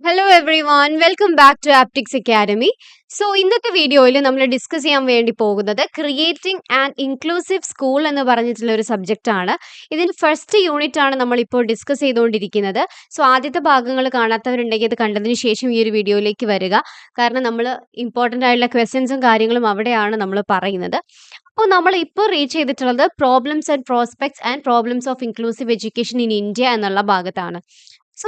Hello everyone welcome back to Aptics Academy. ഇന്നത്തെ വീഡിയോയിൽ നമ്മൾ ഡിസ്കസ് ചെയ്യാൻ വേണ്ടി പോകുന്നത് ക്രിയേറ്റിംഗ് ആൻഡ് ഇൻക്ലൂസീവ് സ്കൂൾ എന്ന് പറഞ്ഞിട്ടുള്ള ഒരു സബ്ജക്റ്റ് ആണ്. ഇതിന്റെ ഫസ്റ്റ് യൂണിറ്റ് ആണ് നമ്മൾ ഇപ്പോൾ ഡിസ്കസ് ചെയ്തുകൊണ്ടിരിക്കുന്നത്. ആദ്യത്തെ ഭാഗങ്ങൾ കാണാത്തവരുണ്ടെങ്കിൽ അത് കണ്ടതിന് ശേഷം ഈ ഒരു വീഡിയോയിലേക്ക് വരിക. കാരണം നമ്മൾ ഇമ്പോർട്ടൻ്റ് ആയിട്ടുള്ള ക്വസ്റ്റ്യൻസും കാര്യങ്ങളും അവിടെയാണ് നമ്മൾ പറയുന്നത്. അപ്പോൾ നമ്മൾ ഇപ്പോൾ റീച്ച് ചെയ്തിട്ടുള്ളത് problems and prospects and problems of inclusive education in India എന്നുള്ള ഭാഗത്താണ്.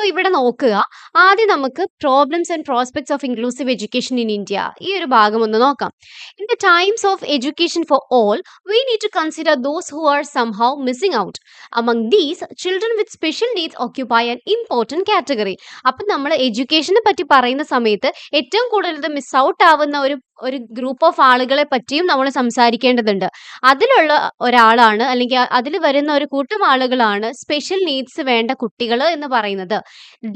ഇവിടെ നോക്കുക. ആദ്യം നമുക്ക് problems and prospects of inclusive education in India ഈ ഒരു ഭാഗം ഒന്ന് നോക്കാം. In the times of education for all we need to consider those who are somehow missing out. Among these, children with special needs occupy an important category. അപ്പം നമ്മൾ എഡ്യൂക്കേഷനെ പറ്റി പറയുന്ന സമയത്ത് ഏറ്റവും കൂടുതൽ മിസ് ഔട്ട് ആവുന്ന ഒരു ഗ്രൂപ്പ് ഓഫ് ആളുകളെ പറ്റിയും നമ്മൾ സംസാരിക്കേണ്ടതുണ്ട്. അതിലുള്ള ഒരാളാണ് അല്ലെങ്കിൽ അതിൽ വരുന്ന ഒരു കൂട്ടം ആളുകളാണ് സ്പെഷ്യൽ നീഡ്സ് വേണ്ട കുട്ടികൾ എന്ന് പറയുന്നത്.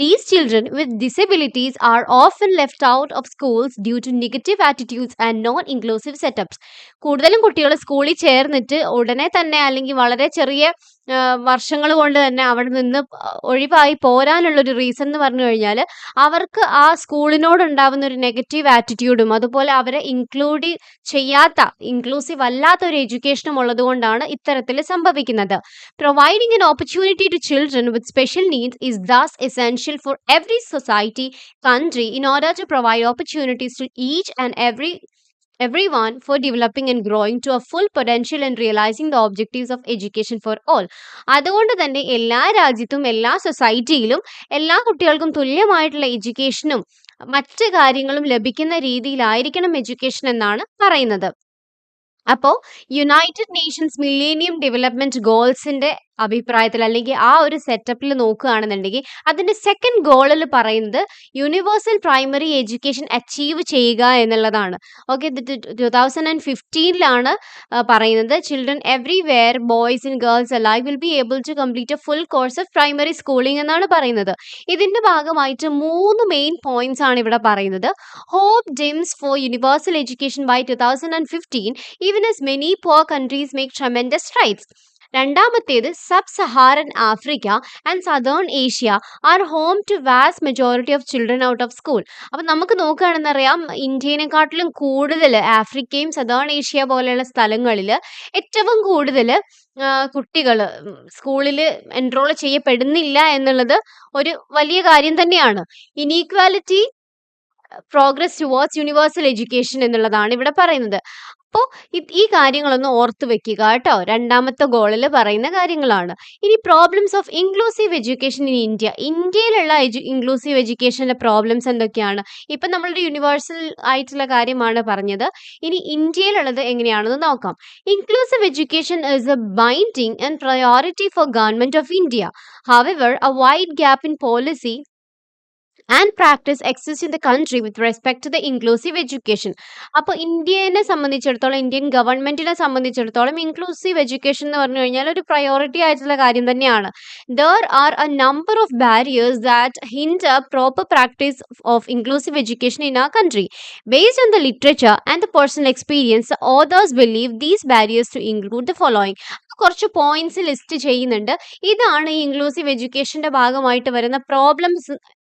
These children with disabilities are often left out of schools due to negative attitudes and non-inclusive setups. കൂടുതലും കുട്ടികൾ സ്കൂളിൽ ചേർന്നിട്ട് ഉടനെ തന്നെ അല്ലെങ്കിൽ വളരെ ചെറിയ വർഷങ്ങൾ കൊണ്ട് തന്നെ അവിടെ നിന്ന് ഒഴിവായി പോരാനുള്ളൊരു റീസൺ എന്ന് പറഞ്ഞു കഴിഞ്ഞാൽ അവർക്ക് ആ സ്കൂളിനോടുണ്ടാവുന്ന ഒരു നെഗറ്റീവ് ആറ്റിറ്റ്യൂഡും അതുപോലെ അവരെ ഇൻക്ലൂസീവ് അല്ലാത്ത ഒരു എഡ്യൂക്കേഷനും ഉള്ളത് കൊണ്ടാണ് ഇത്തരത്തിൽ സംഭവിക്കുന്നത്. Providing an opportunity to children with special needs is thus essential for every society, country in order to provide opportunities to each and everyone for developing and growing to a full potential and realizing the objectives of education for all. അതുകൊണ്ട് തന്നെ എല്ലാ രാജ്യത്തും എല്ലാ സൊസൈറ്റിയിലും എല്ലാ കുട്ടികൾക്കും തുല്യമായിട്ടുള്ള എഡ്യൂക്കേഷനും മറ്റ് കാര്യങ്ങളും ലഭിക്കുന്ന രീതിയിലായിരിക്കണം എഡ്യൂക്കേഷൻ എന്നാണ് പറയുന്നത്. അപ്പോൾ യുണൈറ്റഡ് നേഷൻസ് മില്ലേനിയം ഡെവലപ്മെന്റ് ഗോൾസിന്റെ അഭിപ്രായത്തിൽ അല്ലെങ്കിൽ ആ ഒരു സെറ്റപ്പിൽ നോക്കുകയാണെന്നുണ്ടെങ്കിൽ അതിന്റെ സെക്കൻഡ് ഗോളിൽ പറയുന്നത് യൂണിവേഴ്സൽ പ്രൈമറി എഡ്യൂക്കേഷൻ അച്ചീവ് ചെയ്യുക എന്നുള്ളതാണ്. ഓക്കെ, 2015 പറയുന്നത് children everywhere boys and girls alive will be able to complete a full course of primary schooling എന്നാണ് പറയുന്നത്. ഇതിന്റെ ഭാഗമായിട്ട് 3 മെയിൻ പോയിന്റ്സ് ആണ് ഇവിടെ പറയുന്നത്. Hope dims for universal education by 2015 even as many poor countries make tremendous strides. രണ്ടാമത്തേത് sub Saharan Africa and southern Asia are home to vast majority of children out of school. അപ്പം നമുക്ക് നോക്കുകയാണെന്നറിയാം, ഇന്ത്യനെക്കാട്ടിലും കൂടുതൽ ആഫ്രിക്കയും southern Asia പോലെയുള്ള സ്ഥലങ്ങളിൽ ഏറ്റവും കൂടുതൽ കുട്ടികൾ സ്കൂളിൽ എൻറോൾ ചെയ്യപ്പെടുന്നില്ല എന്നുള്ളത് ഒരു വലിയ കാര്യം തന്നെയാണ്. Inequality progress towards universal education എന്നുള്ളതാണ് ഇവിടെ പറയുന്നത്. അപ്പോൾ ഈ കാര്യങ്ങളൊന്ന് ഓർത്ത് വെക്കുക കേട്ടോ. രണ്ടാമത്തെ ഗോളിൽ പറയുന്ന കാര്യങ്ങളാണ്. ഇനി problems of inclusive education in India. ഇന്ത്യയിലുള്ള ഇൻക്ലൂസീവ് എഡ്യൂക്കേഷൻ്റെ പ്രോബ്ലംസ് എന്തൊക്കെയാണ്? ഇപ്പം നമ്മളുടെ യൂണിവേഴ്സൽ ആയിട്ടുള്ള കാര്യമാണ് പറഞ്ഞത്. ഇനി ഇന്ത്യയിലുള്ളത് എങ്ങനെയാണെന്ന് നോക്കാം. Inclusive education is a binding and priority for government of India. However a wide gap in policy and practice exist in the country with respect to the inclusive education. അപ്പോൾ ഇന്ത്യനെ സംബന്ധിച്ചിടത്തോളം, ഇന്ത്യൻ ഗവൺമെൻറ്റിനെ സംബന്ധിച്ചിടത്തോളം ഇൻക്ലൂസീവ് എഡ്യൂക്കേഷൻ എന്ന് പറഞ്ഞു കഴിഞ്ഞാൽ ഒരു priority ആയിട്ടുള്ള കാര്യം തന്നെയാണ്. There are a number of barriers that hinder proper practice of inclusive education in our country. Based on the literature and the personal experience, authors believe these barriers to include the following. കുറച്ച് points list ചെയ്യുന്നുണ്ട്. ഇതാണ് ഈ inclusive എഡ്യൂക്കേഷൻ്റെ ഭാഗമായിട്ട് വരുന്ന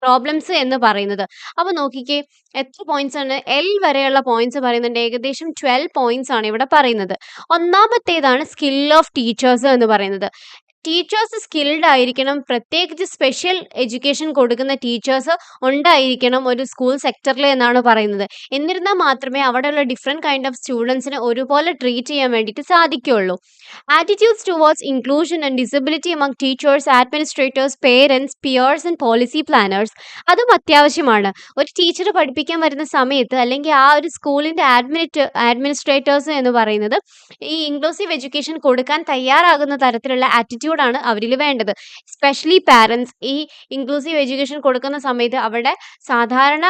problems എന്ന് പറയുന്നത്. അപ്പോൾ നോക്കിക്കേ, എത്ര പോയിന്റ്സ് ആണ്? എൽ വരെയുള്ള പോയിന്റ്സ് പറയുന്നുണ്ട്. ഏകദേശം 12 പോയിന്റ്സ് ആണ് ഇവിടെ പറയുന്നത്. ഒന്നാമത്തേതാണ് സ്കിൽ ഓഫ് ടീച്ചേഴ്സ് എന്ന് പറയുന്നത്. ടീച്ചേഴ്സ് സ്കിൽഡ് ആയിരിക്കണം. പ്രത്യേകിച്ച് സ്പെഷ്യൽ എഡ്യൂക്കേഷൻ കൊടുക്കുന്ന ടീച്ചേഴ്സ് ഉണ്ടായിരിക്കണം ഒരു സ്കൂൾ സെക്ടറിൽ എന്നാണ് പറയുന്നത്. എന്നിരുന്നാൽ മാത്രമേ അവിടെയുള്ള ഡിഫറെൻറ്റ് കൈൻഡ് ഓഫ് സ്റ്റുഡൻസിനെ ഒരുപോലെ ട്രീറ്റ് ചെയ്യാൻ വേണ്ടിയിട്ട് സാധിക്കുകയുള്ളൂ. Attitudes towards inclusion and disability among teachers, administrators, parents, peers and policy planners അതും അത്യാവശ്യമാണ്. ഒരു ടീച്ചർ പഠിപ്പിക്കാൻ വരുന്ന സമയത്ത് അല്ലെങ്കിൽ ആ ഒരു സ്കൂളിൻ്റെ അഡ്മിനിസ്ട്രേറ്റേഴ്സ് എന്ന് പറയുന്നത് ഈ ഇൻക്ലൂസീവ് എഡ്യൂക്കേഷൻ കൊടുക്കാൻ തയ്യാറാകുന്ന തരത്തിലുള്ള ആറ്റിറ്റ്യൂഡാണ് അവരിൽ വേണ്ടത്. സ്പെഷ്യലി പാരൻസ് ഈ ഇൻക്ലൂസീവ് എഡ്യൂക്കേഷൻ കൊടുക്കുന്ന സമയത്ത് അവിടെ സാധാരണ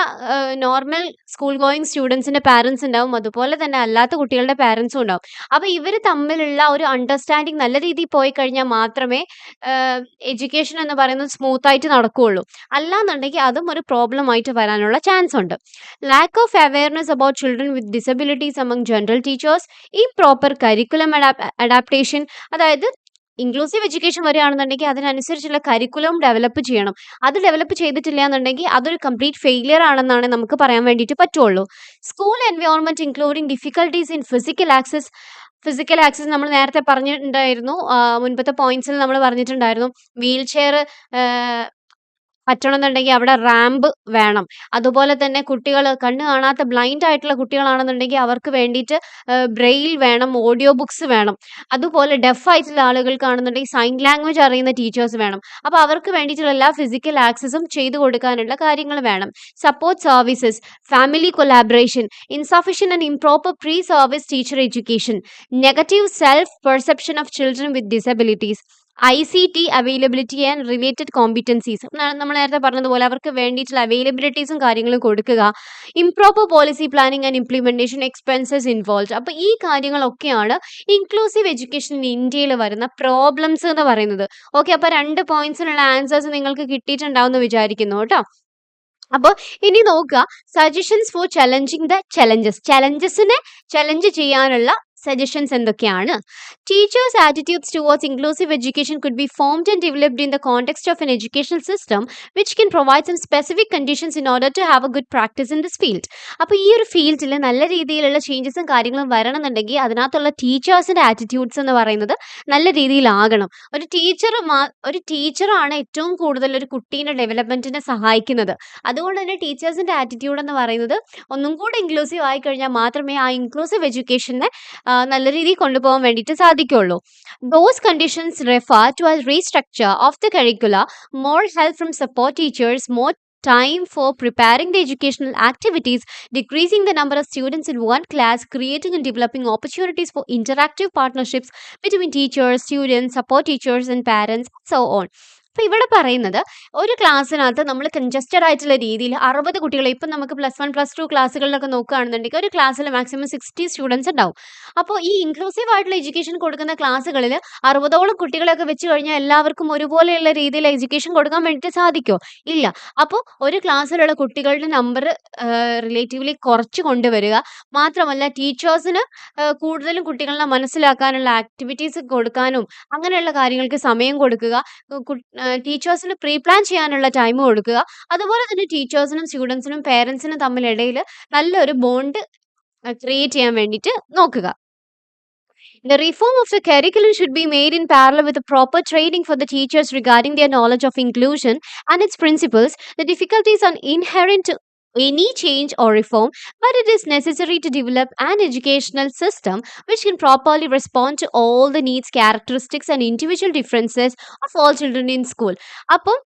നോർമൽ സ്കൂൾ ഗോയിങ് സ്റ്റുഡൻസിൻ്റെ പാരൻസ് ഉണ്ടാവും, അതുപോലെ തന്നെ അല്ലാത്ത കുട്ടികളുടെ പാരൻസും ഉണ്ടാവും. അപ്പോൾ ഇവർ തമ്മിലുള്ള ഒരു അണ്ടർസ്റ്റാൻഡിങ് നല്ല രീതിയിൽ പോയി കഴിഞ്ഞാൽ മാത്രമേ എഡ്യൂക്കേഷൻ എന്ന് പറയുന്നത് സ്മൂത്തായിട്ട് നടക്കുകയുള്ളൂ. അല്ലാന്നുണ്ടെങ്കിൽ അതും ഒരു പ്രോബ്ലം ആയിട്ട് വരാനുള്ള ചാൻസ് ഉണ്ട്. Lack of awareness about children with disabilities among general teachers, improper curriculum adaptation, അതായത് ഇൻക്ലൂസീവ് എഡ്യൂക്കേഷൻ വരികയാണെന്നുണ്ടെങ്കിൽ അതിനനുസരിച്ചുള്ള കരിക്കുലം ഡെവലപ്പ് ചെയ്യണം. അത് ഡെവലപ്പ് ചെയ്തിട്ടില്ല എന്നുണ്ടെങ്കിൽ അതൊരു കംപ്ലീറ്റ് ഫെയിലിയർ ആണെന്നാണ് നമുക്ക് പറയാൻ വേണ്ടിയിട്ട് പറ്റുള്ളൂ. School environment including difficulties in physical access നമ്മൾ നേരത്തെ പറഞ്ഞിട്ടുണ്ടായിരുന്നു. മുൻപത്തെ പോയിന്റ്സിൽ നമ്മൾ പറഞ്ഞിട്ടുണ്ടായിരുന്നു. വീൽ ചെയർ പറ്റണമെന്നുണ്ടെങ്കിൽ അവിടെ റാമ്പ് വേണം. അതുപോലെ തന്നെ കുട്ടികൾ കണ്ണ് കാണാത്ത ബ്ലൈൻഡ് ആയിട്ടുള്ള കുട്ടികളാണെന്നുണ്ടെങ്കിൽ അവർക്ക് വേണ്ടിയിട്ട് ബ്രെയിൽ വേണം, ഓഡിയോ ബുക്സ് വേണം. അതുപോലെ ഡെഫ് ആയിട്ടുള്ള ആളുകൾക്കാണെന്നുണ്ടെങ്കിൽ സൈൻ ലാംഗ്വേജ് അറിയുന്ന ടീച്ചേഴ്സ് വേണം. അപ്പോൾ അവർക്ക് വേണ്ടിയിട്ടുള്ള എല്ലാ ഫിസിക്കൽ ആക്സസും ചെയ്തു കൊടുക്കാനുള്ള കാര്യങ്ങൾ വേണം. Support services, family collaboration, insufficient and improper pre service teacher education, negative self perception of children with disabilities, ICT availability and related competencies. നമ്മൾ നേരത്തെ പറഞ്ഞതുപോലെ അവർക്ക് വേണ്ടിയിട്ടുള്ള അവൈലബിലിറ്റീസും കാര്യങ്ങളും കൊടുക്കുക. Improper policy planning and implementation, expenses involve. അപ്പോൾ ഈ കാര്യങ്ങളൊക്കെയാണ് ഇൻക്ലൂസീവ് എഡ്യൂക്കേഷൻ ഇൻ ഇന്ത്യയിൽ വരുന്ന പ്രോബ്ലംസ് എന്ന് പറയുന്നത്. ഓക്കെ, അപ്പോൾ 2 പോയിന്റ്സിനുള്ള ആൻസേഴ്സ് നിങ്ങൾക്ക് കിട്ടിയിട്ടുണ്ടാവും എന്ന് വിചാരിക്കുന്നു കേട്ടോ. അപ്പോൾ ഇനി നോക്കുക, സജഷൻസ് ഫോർ ചലഞ്ചിങ് ദ ചലഞ്ചസിനെ ചലഞ്ച് ചെയ്യാനുള്ള സജഷൻസ് എന്തൊക്കെയാണ്? Teachers attitudes towards inclusive education could be formed and developed in the context of an educational system which can provide some specific conditions in order to have a good practice in this field. അപ്പോൾ ഈ ഒരു ഫീൽഡിൽ നല്ല രീതിയിലുള്ള ചേഞ്ചസും കാര്യങ്ങളും വരണമെന്നുണ്ടെങ്കിൽ അതിനകത്തുള്ള ടീച്ചേഴ്സിൻ്റെ attitudes എന്ന് പറയുന്നത് നല്ല രീതിയിലാകണം. ഒരു ടീച്ചറാണ് ഏറ്റവും കൂടുതൽ ഒരു കുട്ടീൻ്റെ ഡെവലപ്മെൻറ്റിനെ സഹായിക്കുന്നത്. അതുകൊണ്ട് തന്നെ ടീച്ചേഴ്സിൻ്റെ ആറ്റിറ്റ്യൂഡ് എന്ന് പറയുന്നത് ഒന്നും കൂടെ ഇൻക്ലൂസീവ് ആയി കഴിഞ്ഞാൽ മാത്രമേ ആ ഇൻക്ലൂസീവ് എഡ്യൂക്കേഷനെ നല്ല രീതിയിൽ കൊണ്ടുപോകാൻ വേണ്ടിയിട്ട് സാധിക്കുള്ളൂ. Those conditions refer to a restructure of the curricula, more help from support teachers, more time for preparing the educational activities, decreasing the number of students in one class, creating and developing opportunities for interactive partnerships between teachers, students, support teachers and parents, so on. അപ്പോൾ ഇവിടെ പറയുന്നത് ഒരു ക്ലാസ്സിനകത്ത് നമ്മൾ congested ആയിട്ടുള്ള രീതിയിൽ 60 കുട്ടികളെ, ഇപ്പം നമുക്ക് +1 +2 ക്ലാസ്സുകളിലൊക്കെ നോക്കുകയാണെന്നുണ്ടെങ്കിൽ ഒരു ക്ലാസ്സിൽ മാക്സിമം 60 സ്റ്റുഡൻസ് ഉണ്ടാവും. അപ്പോൾ ഈ ഇൻക്ലൂസീവ് ആയിട്ടുള്ള എഡ്യൂക്കേഷൻ കൊടുക്കുന്ന ക്ലാസ്സുകളിൽ 60ഓളം കുട്ടികളെയൊക്കെ വെച്ച് കഴിഞ്ഞാൽ എല്ലാവർക്കും ഒരുപോലെയുള്ള രീതിയിൽ എഡ്യൂക്കേഷൻ കൊടുക്കാൻ വേണ്ടിയിട്ട് സാധിക്കുമോ? ഇല്ല. അപ്പോൾ ഒരു ക്ലാസ്സിലുള്ള കുട്ടികളുടെ നമ്പർ റിലേറ്റീവ്ലി കുറച്ച് കൊണ്ടുവരിക, മാത്രമല്ല ടീച്ചേഴ്സിന് കൂടുതലും കുട്ടികളെ മനസ്സിലാക്കാനുള്ള ആക്ടിവിറ്റീസ് കൊടുക്കാനും അങ്ങനെയുള്ള കാര്യങ്ങൾക്ക് സമയം കൊടുക്കുക, ടീച്ചേഴ്സിന് പ്രീ പ്ലാൻ ചെയ്യാനുള്ള ടൈം കൊടുക്കുക. അതുപോലെ തന്നെ ടീച്ചേഴ്സിനും സ്റ്റുഡൻസിനും പേരൻസിനും തമ്മിലിടയിൽ നല്ലൊരു ബോണ്ട് ക്രിയേറ്റ് ചെയ്യാൻ വേണ്ടിയിട്ട് നോക്കുക. The reform of the curriculum should be made in parallel with the proper training for the teachers regarding their knowledge of inclusion and its principles. The difficulties are inherent to any change or reform, but it is necessary to develop an educational system which can properly respond to all the needs, characteristics, and individual differences of all children in school. അപ്പം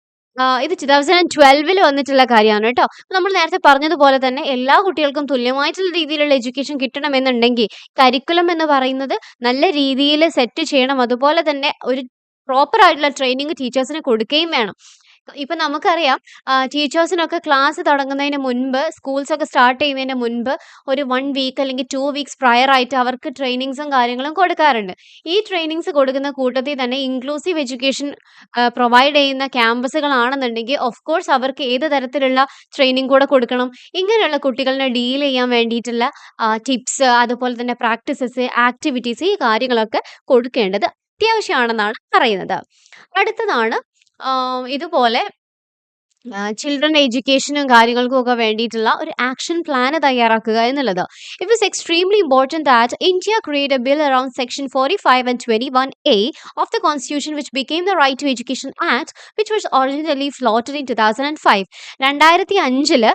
ഇത് 2012 വന്നിട്ടുള്ള കാര്യമാണ് കേട്ടോ. നമ്മൾ നേരത്തെ പറഞ്ഞതുപോലെ തന്നെ എല്ലാ കുട്ടികൾക്കും തുല്യമായിട്ടുള്ള രീതിയിലുള്ള എഡ്യൂക്കേഷൻ കിട്ടണമെന്നുണ്ടെങ്കിൽ കരിക്കുലം എന്ന് പറയുന്നത് നല്ല രീതിയിൽ സെറ്റ് ചെയ്യണം. അതുപോലെ തന്നെ ഒരു പ്രോപ്പർ ആയിട്ടുള്ള ട്രെയിനിങ് ടീച്ചേഴ്സിന് കൊടുക്കുകയും വേണം. ഇപ്പം നമുക്കറിയാം, ടീച്ചേഴ്സിനൊക്കെ ക്ലാസ് തുടങ്ങുന്നതിന് മുൻപ്, സ്കൂൾസൊക്കെ സ്റ്റാർട്ട് ചെയ്യുന്നതിന് മുൻപ് ഒരു 1 വീക്ക് അല്ലെങ്കിൽ 2 വീക്സ് പ്രയർ ആയിട്ട് അവർക്ക് ട്രെയിനിങ്സും കാര്യങ്ങളും കൊടുക്കാറുണ്ട്. ഈ ട്രെയിനിങ്സ് കൊടുക്കുന്ന കൂട്ടത്തിൽ തന്നെ ഇൻക്ലൂസീവ് എഡ്യൂക്കേഷൻ പ്രൊവൈഡ് ചെയ്യുന്ന ക്യാമ്പസുകളാണെന്നുണ്ടെങ്കിൽ ഓഫ് കോഴ്സ് അവർക്ക് ഏത് തരത്തിലുള്ള ട്രെയിനിങ് കൂടെ കൊടുക്കണം. ഇങ്ങനെയുള്ള കുട്ടികളെ ഡീൽ ചെയ്യാൻ വേണ്ടിയിട്ടുള്ള ടിപ്സ്, അതുപോലെ തന്നെ പ്രാക്ടീസസ്, ആക്ടിവിറ്റീസ്, ഈ കാര്യങ്ങളൊക്കെ കൊടുക്കേണ്ടത് അത്യാവശ്യമാണെന്നാണ് പറയുന്നത്. അടുത്തതാണ് ഇതുപോലെ ചിൽഡ്രൻ എഡ്യൂക്കേഷനും കാര്യങ്ങൾക്കും ഒക്കെ വേണ്ടിയിട്ടുള്ള ഒരു ആക്ഷൻ പ്ലാൻ തയ്യാറാക്കുക എന്നുള്ളത്. It was extremely important that India create A bill around section 45 and 21A of the Constitution which became the Right to Education Act, which was originally floated in 2005. 2005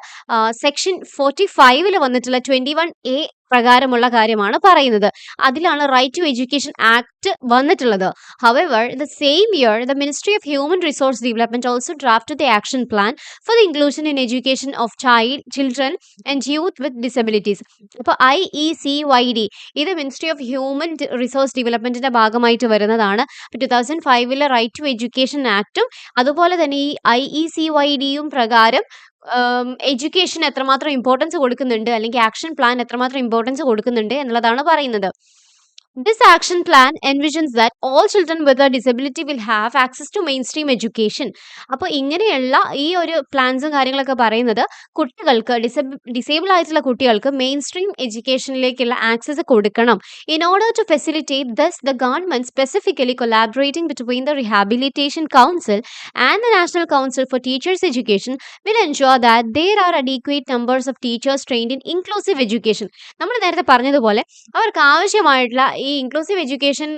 section 45 വന്നിട്ടുള്ള 21A പ്രകാരമുള്ള കാര്യമാണ് പറയുന്നത്. അതിലാണ് right to education act വന്നിട്ടുള്ളത്. However, in the same year, the Ministry of Human Resource Development also drafted the action plan for the inclusion in education of children and youth with disabilities. അപ്പോൾ IECYD ഇത് ministry of human resource ഡെവലപ്മെന്റിന്റെ ഭാഗമായിട്ട് വരുന്നതാണ്. 2005 right to education ആക്ടും അതുപോലെ തന്നെ ഈ IECYDയും പ്രകാരം education എത്രമാത്രം importance കൊടുക്കുന്നുണ്ട്, അല്ലെങ്കിൽ ആക്ഷൻ പ്ലാൻ എത്രമാത്രം ഇമ്പോർട്ടൻസ് കൊടുക്കുന്നുണ്ട് എന്നുള്ളതാണ് പറയുന്നത്. This action plan envisions that all children with a disability will have access to mainstream education. അപ്പോൾ ഇങ്ങനെയുള്ള ഈ ഒരു പ്ലാൻസും കാര്യങ്ങളൊക്കെ പറയുന്നത് കുട്ടികൾക്ക് ഡിസേബിൾ ആയിട്ടുള്ള കുട്ടികൾക്ക് മെയിൻ സ്ട്രീം എഡ്യൂക്കേഷനിലേക്കുള്ള ആക്സസ് കൊടുക്കണം. In order to facilitate this, the government specifically collaborating between the Rehabilitation Council and the National Council for Teachers Education will ensure that there are adequate numbers of teachers trained in inclusive education. നമ്മൾ നേരത്തെ പറഞ്ഞതുപോലെ അവർക്ക് ആവശ്യമായിട്ടുള്ള ഈ inclusive education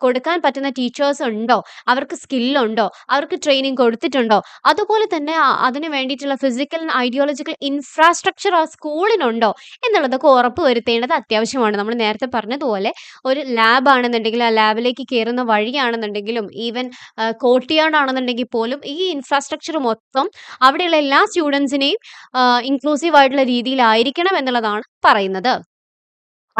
കൊടുക്കാൻ പറ്റുന്ന teachers ഉണ്ടോ? അവർക്ക് സ്കില്ലുണ്ടോ? അവർക്ക് ട്രെയിനിങ് കൊടുത്തിട്ടുണ്ടോ? അതുപോലെ തന്നെ അതിന് വേണ്ടിയിട്ടുള്ള ഫിസിക്കൽ ആൻഡ് ഐഡിയോളജിക്കൽ ഇൻഫ്രാസ്ട്രക്ചർ ആ സ്കൂളിനുണ്ടോ? എന്നുള്ളതൊക്കെ ഉറപ്പ് വരുത്തേണ്ടത് അത്യാവശ്യമാണ്. നമ്മൾ നേരത്തെ പറഞ്ഞതുപോലെ ഒരു ലാബ് ആണെന്നുണ്ടെങ്കിൽ ആ ലാബിലേക്ക് കയറുന്ന വഴിയാണെന്നുണ്ടെങ്കിലും ഈവൻ കോർട്ട്യാർഡ് ആണെന്നുണ്ടെങ്കിൽ പോലും ഈ ഇൻഫ്രാസ്ട്രക്ചർ മൊത്തം അവിടെയുള്ള എല്ലാ സ്റ്റുഡൻസിനെയും ഇൻക്ലൂസീവ് ആയിട്ടുള്ള രീതിയിലായിരിക്കണം എന്നുള്ളതാണ് പറയുന്നത്.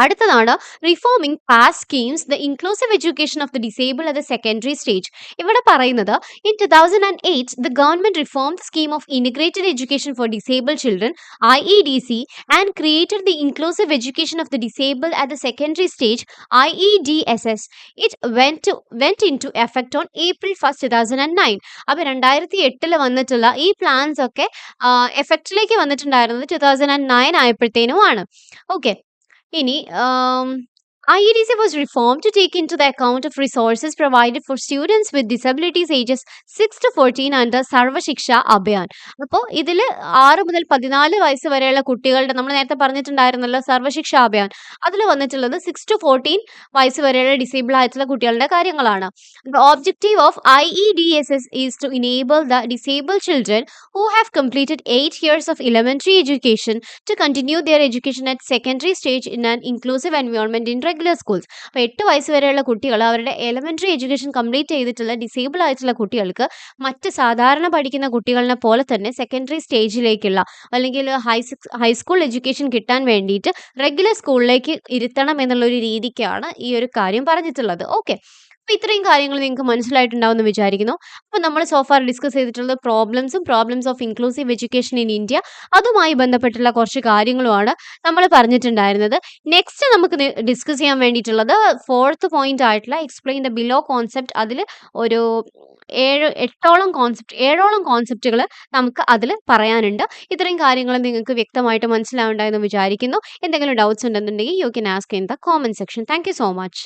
അടുത്തതാണ് reforming pass schemes the inclusive education of the disable at the secondary stage. ഇവിടെ പറയുന്നത് in 2008 the government reform the scheme of integrated education for disable children IEDC and created the inclusive education of the disable at the secondary stage IEDSS. It went into effect on April 1, 2009. അപ്പോൾ 2008 വന്നിട്ടുള്ള ഈ plans ഒക്കെ എഫക്റ്റിലേക്ക് വന്നിട്ടുണ്ടായിരുന്നത് 2009 ആയപ്പോഴത്തേനുമാണ്. Okay, ഇനി IEDC was reformed to take into the account of resources provided for students with disabilities ages 6 to 14 under സർവ ശിക്ഷ അഭിയാൻ. അപ്പോൾ ഇതിൽ 6 മുതൽ 14 വയസ്സ് വരെയുള്ള കുട്ടികളുടെ നമ്മൾ നേരത്തെ പറഞ്ഞിട്ടുണ്ടായിരുന്നല്ലോ സർവശിക്ഷ അഭിയാൻ, അതിൽ വന്നിട്ടുള്ളത് 6 to 14 വയസ്സ് വരെയുള്ള ഡിസേബിൾ ആയിട്ടുള്ള കുട്ടികളുടെ കാര്യങ്ങളാണ്. The objective of IEDSS is to enable the disabled children who have completed 8 years of elementary education to continue their education at secondary stage in an inclusive environment in regular schools. അപ്പോൾ 8 വയസ്സ് വരെയുള്ള കുട്ടികൾ അവരുടെ elementary education complete ചെയ്തിട്ടുള്ള disable ആയിട്ടുള്ള കുട്ടികൾക്ക് മറ്റ് സാധാരണ പഠിക്കുന്ന കുട്ടികളെ പോലെ തന്നെ സെക്കൻഡറി സ്റ്റേജിലേക്കുള്ള അല്ലെങ്കിൽ ഹൈസ്കൂൾ എഡ്യൂക്കേഷൻ കിട്ടാൻ വേണ്ടിയിട്ട് റെഗുലർ സ്കൂളിലേക്ക് ഇരുത്തണം എന്നുള്ളൊരു രീതിക്കാണ് ഈ ഒരു കാര്യം പറഞ്ഞിട്ടുള്ളത്. ഓക്കെ, അപ്പോൾ ഇത്രയും കാര്യങ്ങൾ നിങ്ങൾക്ക് മനസ്സിലായിട്ടുണ്ടാവുമെന്ന് വിചാരിക്കുന്നു. അപ്പോൾ നമ്മൾ സോഫാർ ഡിസ്കസ് ചെയ്തിട്ടുള്ളത് problems of inclusive education in India, അതുമായി ബന്ധപ്പെട്ടുള്ള കുറച്ച് കാര്യങ്ങളുമാണ് നമ്മൾ പറഞ്ഞിട്ടുണ്ടായിരുന്നത്. നെക്സ്റ്റ് നമുക്ക് ഡിസ്കസ് ചെയ്യാൻ വേണ്ടിയിട്ടുള്ളത് 4th പോയിന്റ് ആയിട്ടുള്ള എക്സ്പ്ലെയിൻ ദ ബിലോ കോൺസെപ്റ്റ്. അതിൽ ഒരു 7ഓളം കോൺസെപ്റ്റുകൾ നമുക്ക് അതിൽ പറയാനുണ്ട്. ഇത്രയും കാര്യങ്ങൾ നിങ്ങൾക്ക് വ്യക്തമായിട്ട് മനസ്സിലാവുണ്ടായെന്ന് വിചാരിക്കുന്നു. എന്തെങ്കിലും ഡൗട്ട്സ് ഉണ്ടെന്നുണ്ടെങ്കിൽ you can ask in the comment section. Thank you so much.